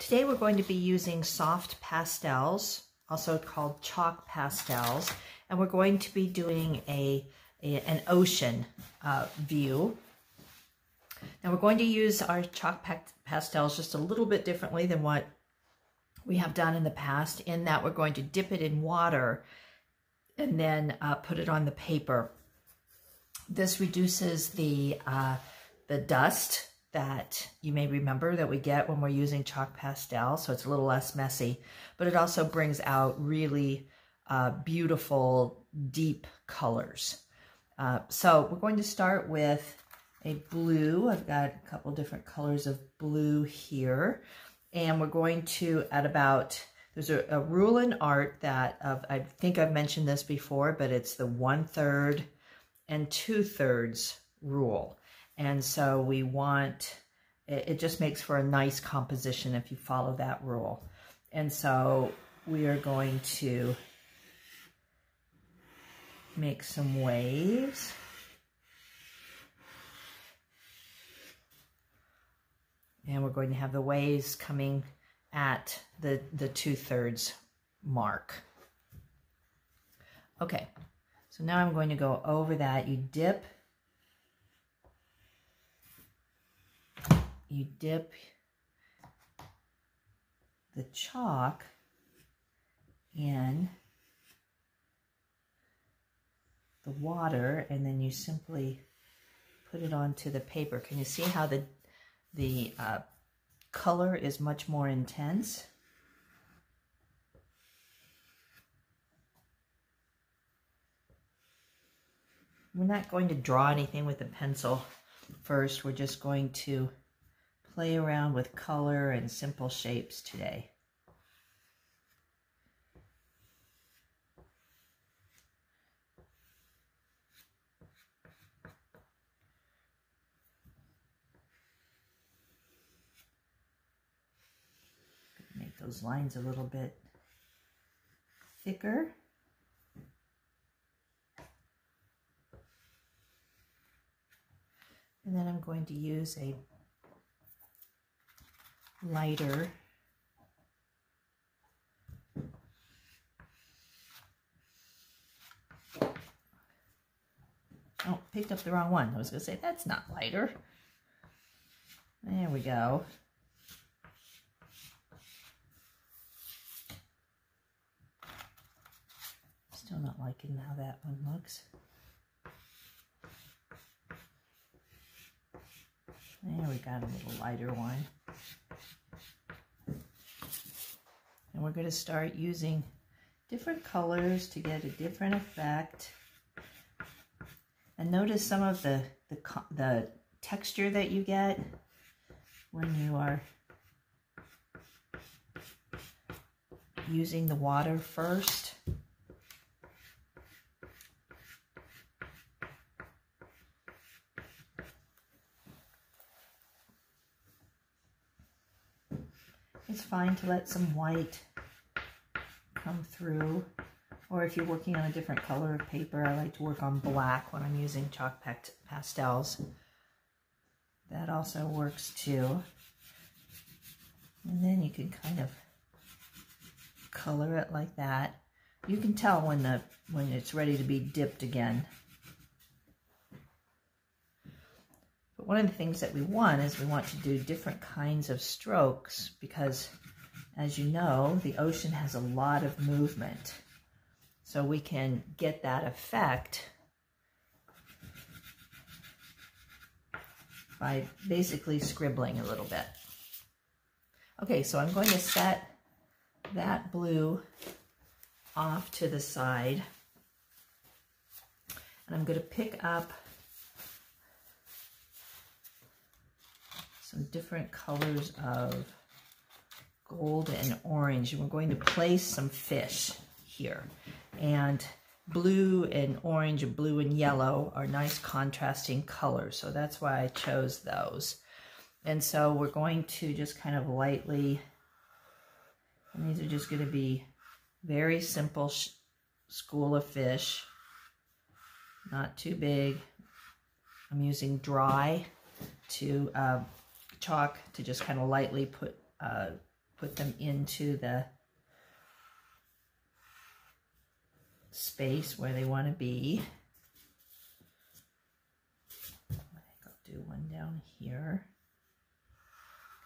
today we're going to be using soft pastels, also called chalk pastels, and we're going to be doing an ocean view. Now we're going to use our chalk pastels just a little bit differently than what we have done in the past, in that we're going to dip it in water and then put it on the paper. This reduces the dust that you may remember that we get when we're using chalk pastel, so it's a little less messy, but it also brings out really beautiful, deep colors. So we're going to start with a blue. I've got a couple different colors of blue here, and we're going to, there's a rule in art that, I think I've mentioned this before, but it's the 1/3 and 2/3 rule. And so we want, it just makes for a nice composition if you follow that rule. And so we are going to make some waves. And we're going to have the waves coming at the 2/3 mark. Okay, so now I'm going to go over that. You dip the chalk in the water, and then you simply put it onto the paper. Can you see how the color is much more intense? We're not going to draw anything with a pencil first. We're just going to play around with color and simple shapes today. Make those lines a little bit thicker. And then I'm going to use a lighter oh, picked up the wrong one. I was going to say, that's not lighter. There we go. Still not liking how that one looks. There we got a little lighter one. And we're going to start using different colors to get a different effect. And notice some of the texture that you get when you are using the water first. It's fine to let some white come through, or if you're working on a different color of paper, I like to work on black when I'm using chalk pastels. That also works too. And then you can kind of color it like that. You can tell when it's ready to be dipped again. But one of the things that we want is we want to do different kinds of strokes because, as you know, the ocean has a lot of movement. So we can get that effect by basically scribbling a little bit. Okay, so I'm going to set that blue off to the side. And I'm going to pick up some different colors of gold and orange, and we're going to place some fish here. And blue and orange and blue and yellow are nice contrasting colors, so that's why I chose those. And so we're going to just kind of lightly, and these are just going to be very simple school of fish, not too big. I'm using dry to chalk to just kind of lightly put them into the space where they want to be. I think I'll do one down here,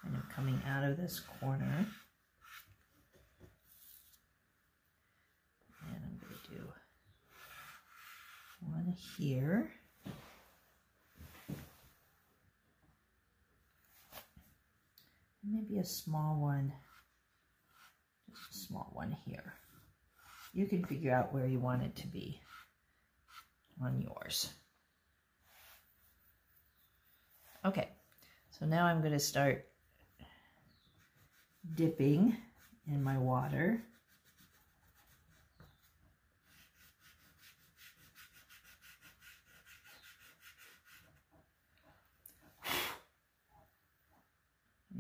kind of coming out of this corner. And I'm going to do one here. Maybe a small one, just a small one here. You can figure out where you want it to be on yours. Okay, so now I'm going to start dipping in my water.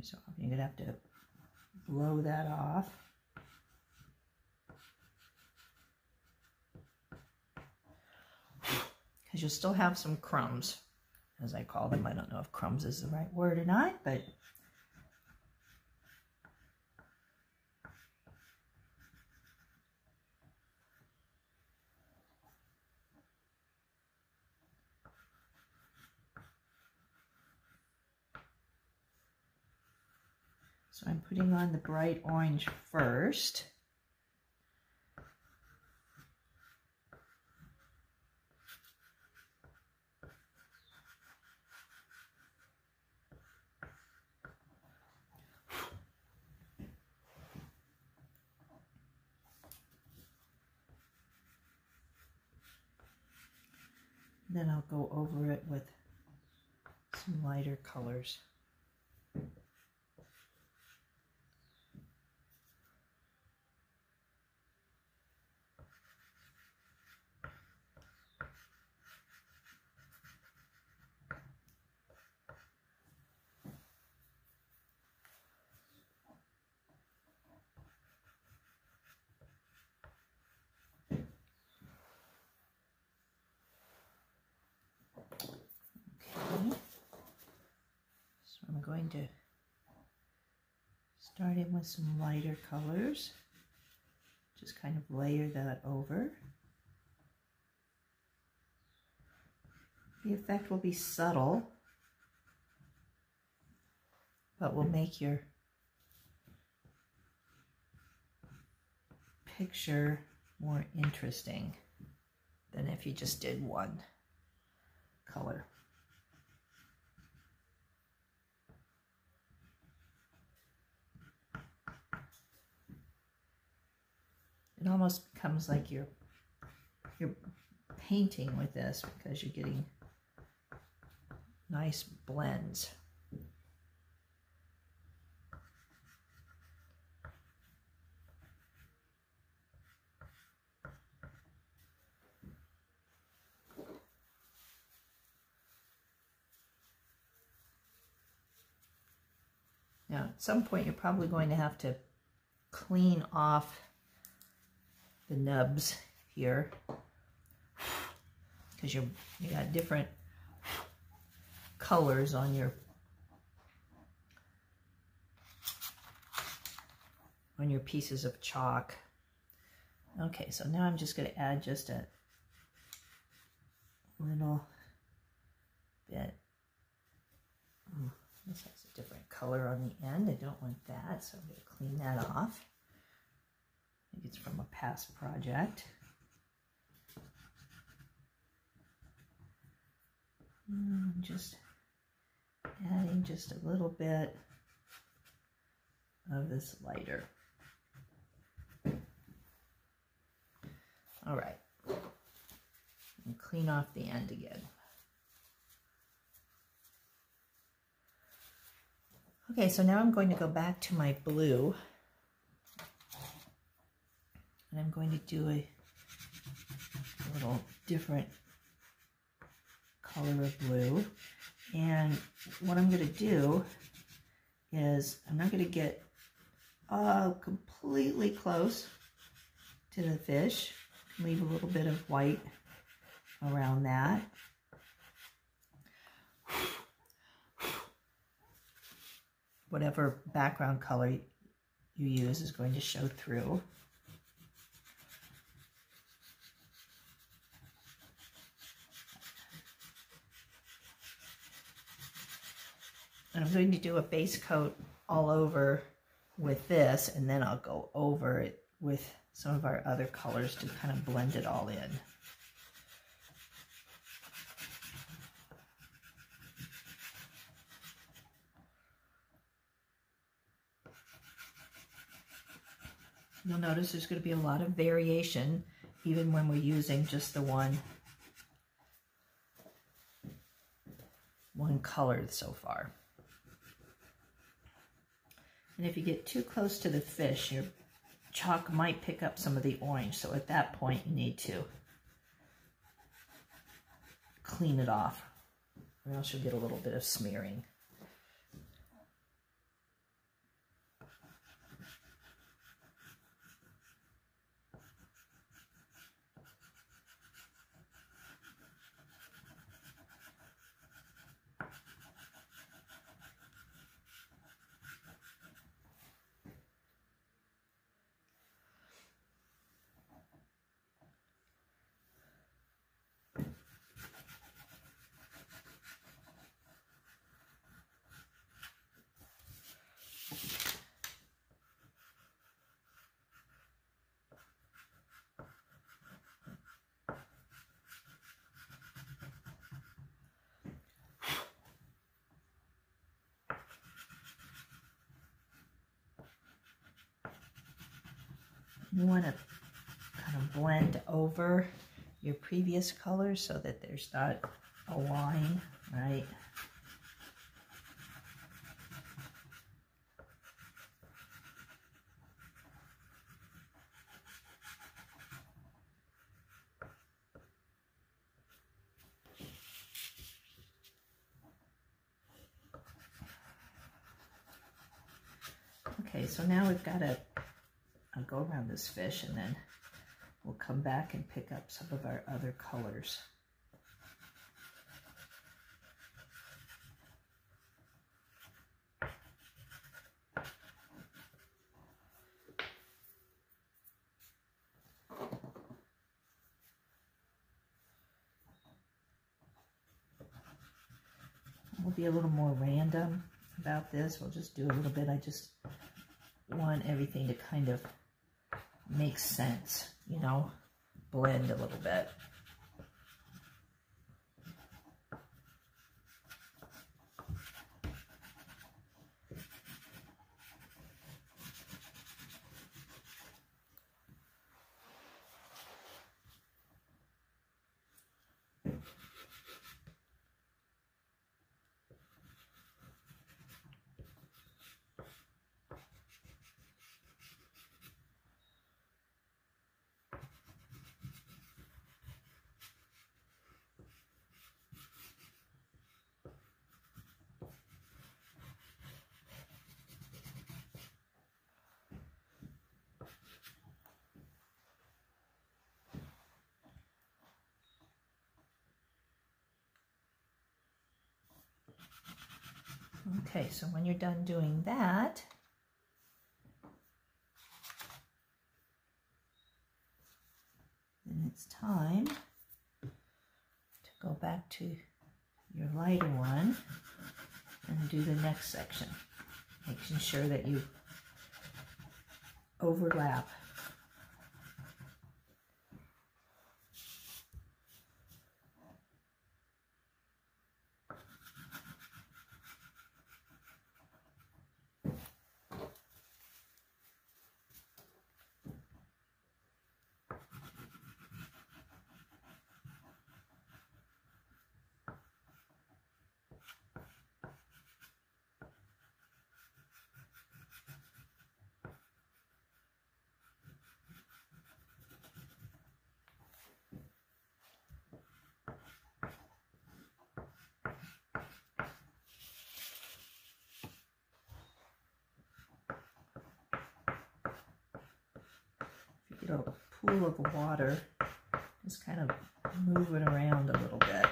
So you're going to have to blow that off. Because you'll still have some crumbs, as I call them. I don't know if crumbs is the right word or not, but so I'm putting on the bright orange first. Then I'll go over it with some lighter colors. I'm going to start in with some lighter colors, just kind of layer that over. The effect will be subtle, but will make your picture more interesting than if you just did one color. It almost becomes like you're painting with this because you're getting nice blends. Now, at some point, you're probably going to have to clean off the nubs here because you got different colors on your pieces of chalk. Okay, so now I'm just going to add just a little bit. This has a different color on the end. I don't want that, so I'm going to clean that off. I think it's from a past project. Just adding just a little bit of this lighter. All right, and clean off the end again. Okay, so now I'm going to go back to my blue, and I'm going to do a little different color of blue. And what I'm going to do is I'm not going to get completely close to the fish. Leave a little bit of white around that. Whatever background color you use is going to show through. And I'm going to do a base coat all over with this, and then I'll go over it with some of our other colors to kind of blend it all in. You'll notice there's going to be a lot of variation even when we're using just the one color so far. And if you get too close to the fish, your chalk might pick up some of the orange. So at that point, you need to clean it off, or else you'll get a little bit of smearing. You want to kind of blend over your previous color so that there's not a line, right? Okay, so now we've got to I'll go around this fish, and then we'll come back and pick up some of our other colors. We'll be a little more random about this. We'll just do a little bit. I just want everything to kind of make sense, you know, blend a little bit. Okay, so when you're done doing that, then it's time to go back to your lighter one and do the next section, making sure that you overlap. A pool of water, just kind of move it around a little bit.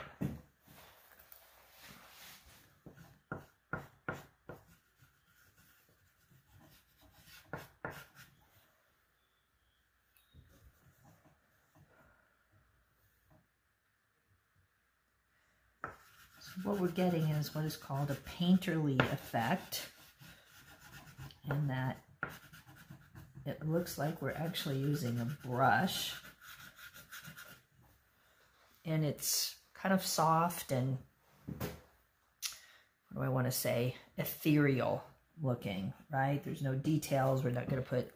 what we're getting is what is called a painterly effect, in that it looks like we're actually using a brush, and it's kind of soft and, what do I want to say, ethereal looking, right? There's no details. We're not going to put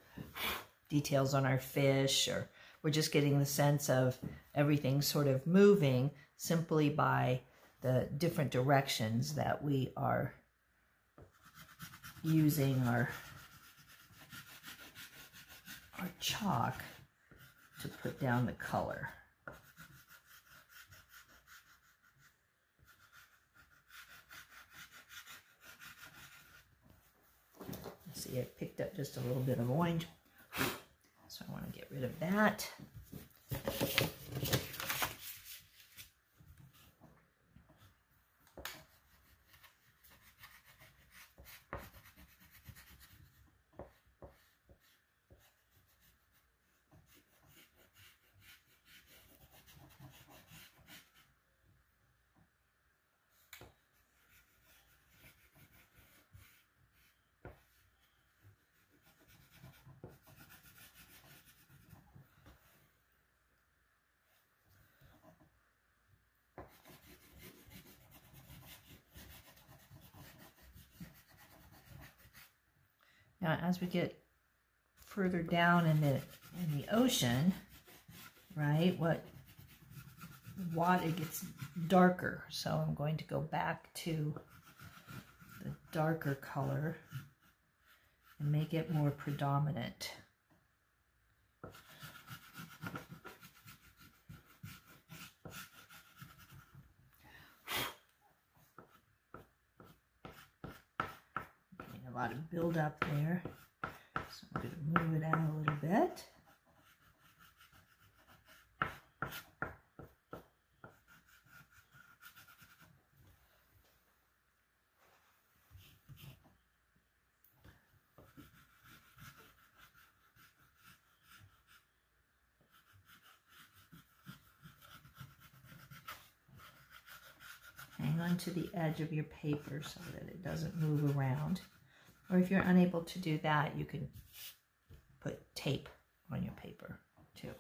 details on our fish, or we're just getting the sense of everything sort of moving simply by the different directions that we are using our chalk to put down the color. See, I picked up just a little bit of orange, so I want to get rid of that. Now, as we get further down in the ocean, right, it gets darker. So I'm going to go back to the darker color and make it more predominant. A lot of build up there, so I'm going to move it out a little bit. Hang on to the edge of your paper so that it doesn't move around. Or if you're unable to do that, you can put tape on your paper too.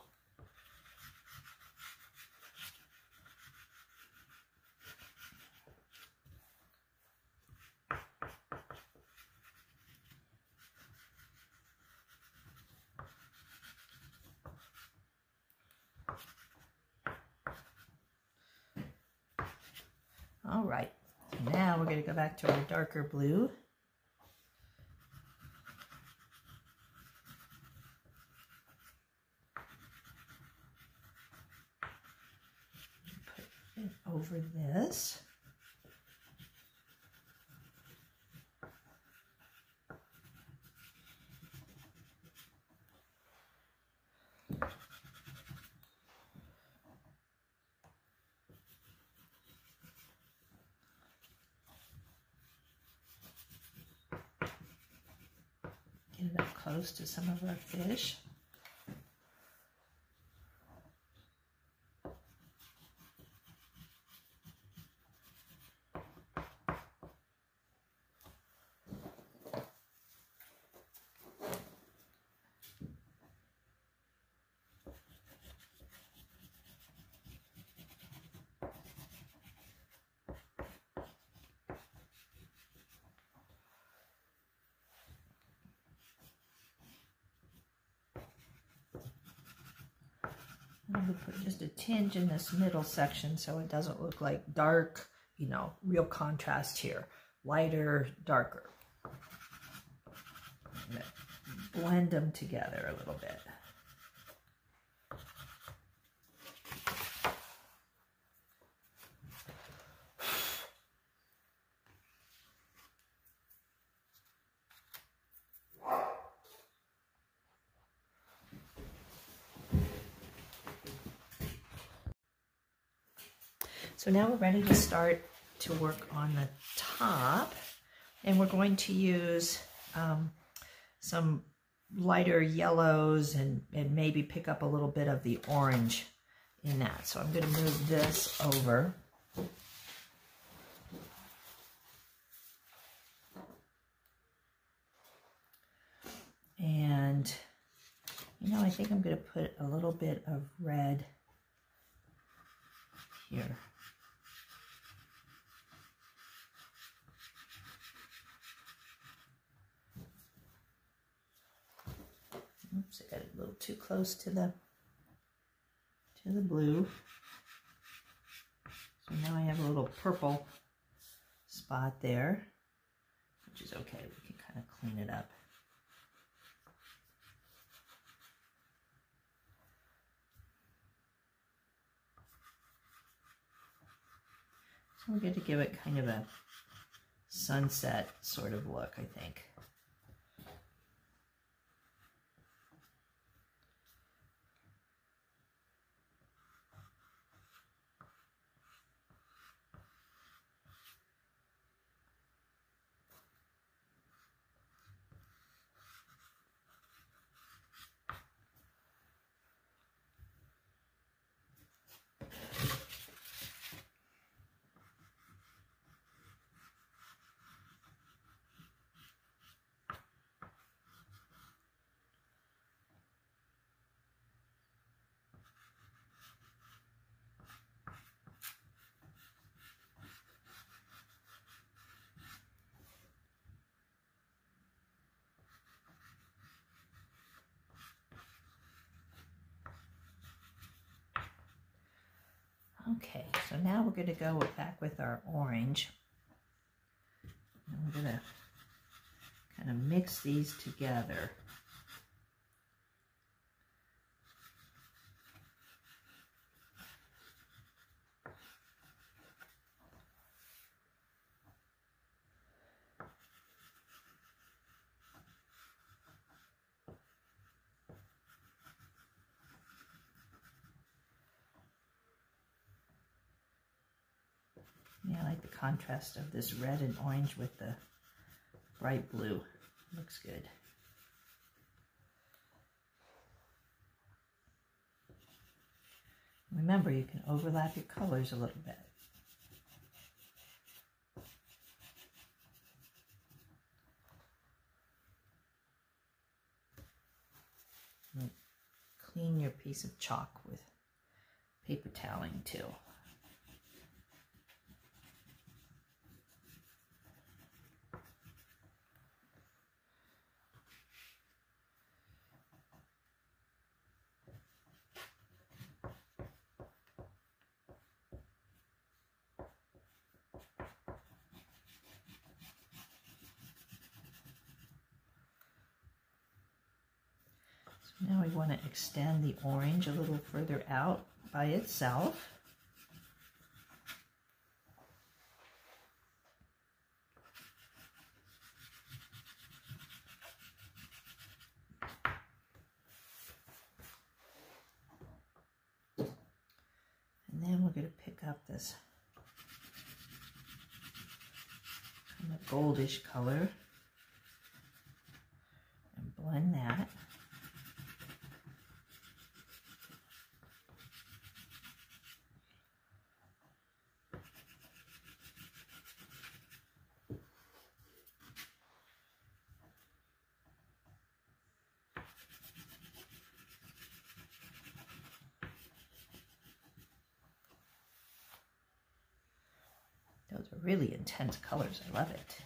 All right, now we're going to go back to our darker blue. Over this. Get it up close to some of our fish. I'm going to put just a tinge in this middle section so it doesn't look like dark, you know, real contrast here. Lighter, darker. I'm going to blend them together a little bit. So now we're ready to start to work on the top, and we're going to use some lighter yellows and maybe pick up a little bit of the orange in that. So I'm going to move this over. think I'm going to put a little bit of red here. Oops, I got it a little too close to the blue. So now I have a little purple spot there, which is okay. We can kind of clean it up. So we're going to give it kind of a sunset sort of look, I think. Okay, so now we're going to go back with our orange. And we're going to kind of mix these together. Yeah, I like the contrast of this red and orange with the bright blue. Looks good. Remember, you can overlap your colors a little bit. And clean your piece of chalk with paper toweling too. Now we want to extend the orange a little further out by itself. And then we're going to pick up this kind of goldish color and blend that. Those are really intense colors. I love it.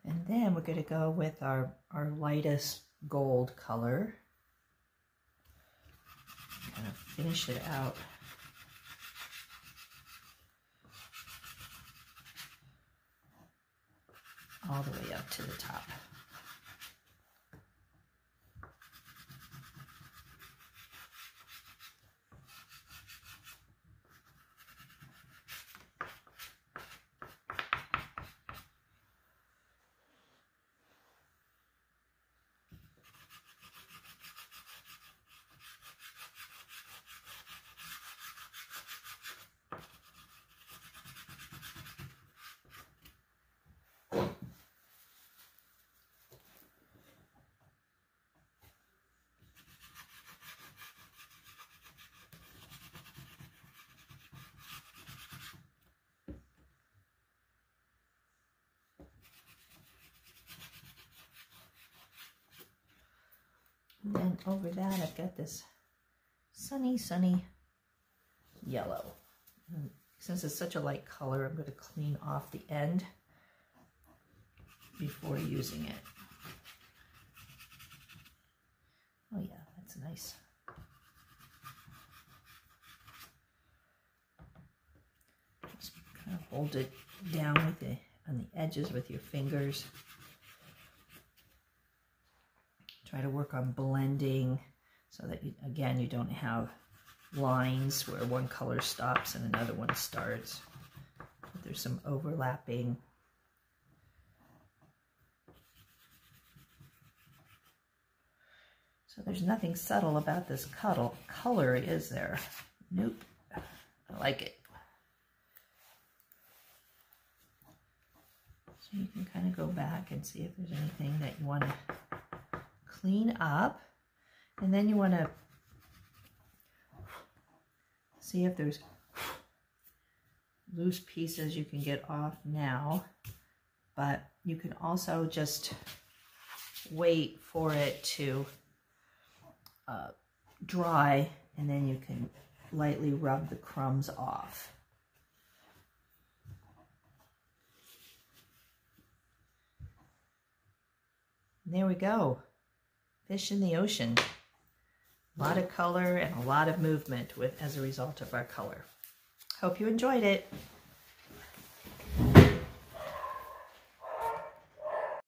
And then we're going to go with our lightest gold color. Kind of finish it out. All the way up to the top. And then over that, I've got this sunny yellow. And since it's such a light color, I'm going to clean off the end before using it. Oh yeah, that's nice. Just kind of hold it down with on the edges with your fingers. Try to work on blending so that, again, you don't have lines where one color stops and another one starts. But there's some overlapping. So there's nothing subtle about this color, is there? Nope. I like it. So you can kind of go back and see if there's anything that you want to clean up. And then you want to see if there's loose pieces you can get off now. But you can also just wait for it to dry, and then you can lightly rub the crumbs off. And there we go. Fish in the ocean. A lot of color and a lot of movement as a result of our color. Hope you enjoyed it.